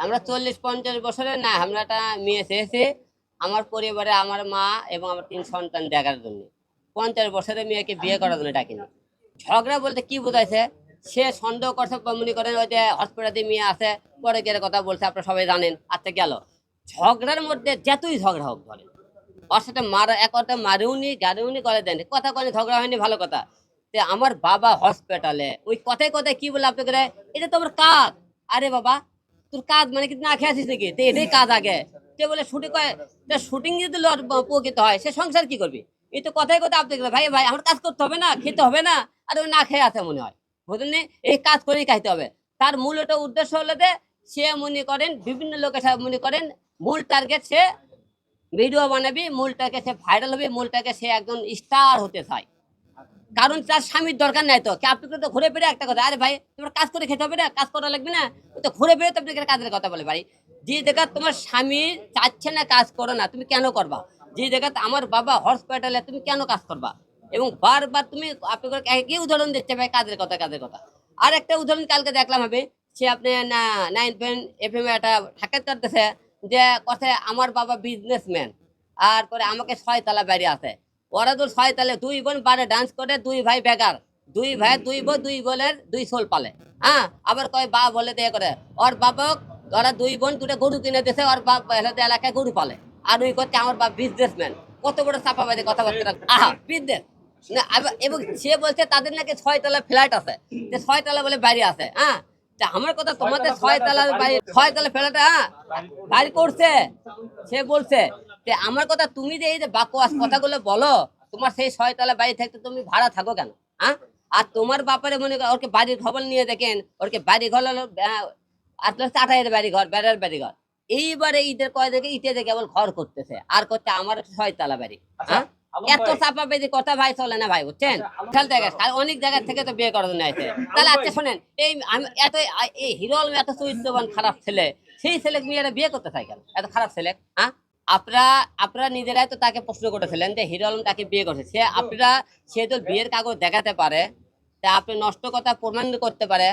আমরা 40-50 বছরে না, আমরা একটা মেয়ে চেয়েছি আমার পরিবারে, আমার মা এবং আমার 3 সন্তান দেখার জন্য। 50 বছরের মেয়েকে বিয়ে করার জন্য ডাকিনি। ঝগড়া বলতে কি বোঝাইছে? সে সন্দেহ করছে, মনে করেন ওই যে হসপিটালে মেয়ে আছে, পরে গিয়ে কথা বলছে, আপনারা সবাই জানেন। আচ্ছা গেল। ঝগড়ার মধ্যে যতই ঝগড়া হোক ধরেন, ওর সাথে মারা এক কথা মারেওনি, গাড়িওনি, করে দেয়নি। কথা কনে ঝগড়া হয়নি, ভালো কথা। যে আমার বাবা হসপিটালে, ওই কথায় কথায় কি বলে আপনাকে, এটা তো আমার কাজ। আরে বাবা, তোর কাজ মানে কি, না খেয়ে আছিস নাকি? তো এটাই কাজ আগে। কে বলে শুটিং করে, শুটিং যদি উপকৃত হয়, সে সংসার কি করবি? এই তো কথায় কথা আপনাকে, ভাই ভাই আমার কাজ করতে হবে না, খেতে হবে না? আর ওই না খেয়ে আছে মনে হয়, বুঝলেন? এই কাজ করেই খাইতে হবে। তার মূল একটা উদ্দেশ্য হলো যে সে মনে করেন বিভিন্ন লোকের সাথে মনে করেন মূল টার্গেট, সে ভিডিও বানাবি, মূলটাকে সে ভাইরাল হবে, মূলটাকে সে একজন স্টার হতে চায়। কারণ তার স্বামীর দরকার নাই। তো কি আপনি তো ঘুরে ফিরে একটা কথা, আরে ভাই তোমার কাজ করে খেতে হবে না, কাজ করা লাগবে না? ও তো ঘুরে ফিরে তো আপনাকে কাজের কথা বলে। ভাই, যে জায়গা তোমার স্বামী চাচ্ছে না কাজ করো না, তুমি কেন করবা? যে জায়গা আমার বাবা হসপিটালে, তুমি কেন কাজ করবা? এবং বারবার তুমি আপনাকে একই উদাহরণ দিচ্ছে ভাই, কাজের কথা, কাজের কথা। আর একটা উদাহরণ কালকে দেখলাম হবে, সে আপনি না 9FM একটা সাক্ষাৎকার দিতেছে, যে কথায় আমার বাবা বিজনেসম্যান, আর পরে আমাকে 6 তলা বাড়ি আছে। ওরা তো 6 তলে 2 বোন বারে ডান্স করে, 2 ভাই বেকার, 2 ভাই 2 বউ, 2 বোনের 2 সোল পালে। হ্যাঁ, আবার কয় বা বলে দিয়ে করে ওর বাবা, ওরা 2 বোন 2টা গরু কিনে দিয়েছে, ওর বাপ এলাকায় গরু পালে। আর ওই করতে আমার বাপ বিজনেসম্যান। কত বড় চাপাবাদী কথাবার্তা! আহা, বিজনেস না। এবং সে বলছে তাদের নাকি 6 তলা ফ্ল্যাট আছে, যে 6 তলা বলে বাড়ি আছে। হ্যাঁ, তা আমার কথা, তোমাদের 6 তলার বাড়ি, 6 তলা ফ্ল্যাট, হ্যাঁ বাড়ি করছে, সে বলছে। যে আমার কথা, তুমি যে এই যে বাকওয়াস কথাগুলো বলো, তোমার সেই 6 তলা বাড়ি থাকতে তুমি ভাড়া থাকো কেন? হ্যাঁ, আর তোমার বাপারে মনে করো ওরকে বাড়ির খবর নিয়ে দেখেন, ওরকে বাড়ি ঘর হলো আটলাস আঠাইয়ের বাড়ি ঘর, বেড়ার বাড়ি ঘর। এইবারে ঈদের কয় দেখে ইটে দেখে কেবল ঘর করতেছে, আর করতে আমার 6 তলা বাড়ি। হ্যাঁ, এত চাপা বেদি কথা ভাই চলে না ভাই, বুঝছেন? খেয়াল দেখে অনেক জায়গা থেকে তো বিয়ে করার জন্য আছে। তাহলে আচ্ছা শোনেন, এই আমি এত এই হিরো আলম এত চরিত্রবান খারাপ ছেলে, সেই ছেলে মেয়েরা বিয়ে করতে চায় কেন? এত খারাপ ছেলে। হ্যাঁ, আপনারা আপনারা নিজেরাই তো তাকে প্রশ্ন করেছিলেন যে হিরো আলম তাকে বিয়ে করছে, সে আপনারা, সে তো বিয়ের কাগজ দেখাতে পারে, তা আপনি নষ্ট কথা প্রমাণ করতে পারে,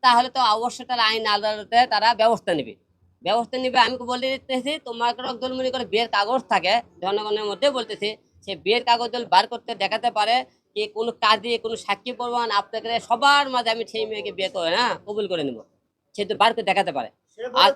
তাহলে তো অবশ্যই তার আইন আদালতে তারা ব্যবস্থা নেবে। ব্যবস্থা নিবে। আমি বলে দিতেছি, তোমার একদল মনে করে বিয়ের কাগজ থাকে, জনগণের মধ্যে বলতেছি, সে বিয়ের কাগজ বার করতে দেখাতে পারে, কি কোনো কাজে কোনো সাক্ষী প্রমাণ আপনাকে সবার মাঝে আমি সেই মেয়েকে বিয়ে করে, হ্যাঁ কবুল করে নেবো, সে তো বার করে দেখাতে পারে। আর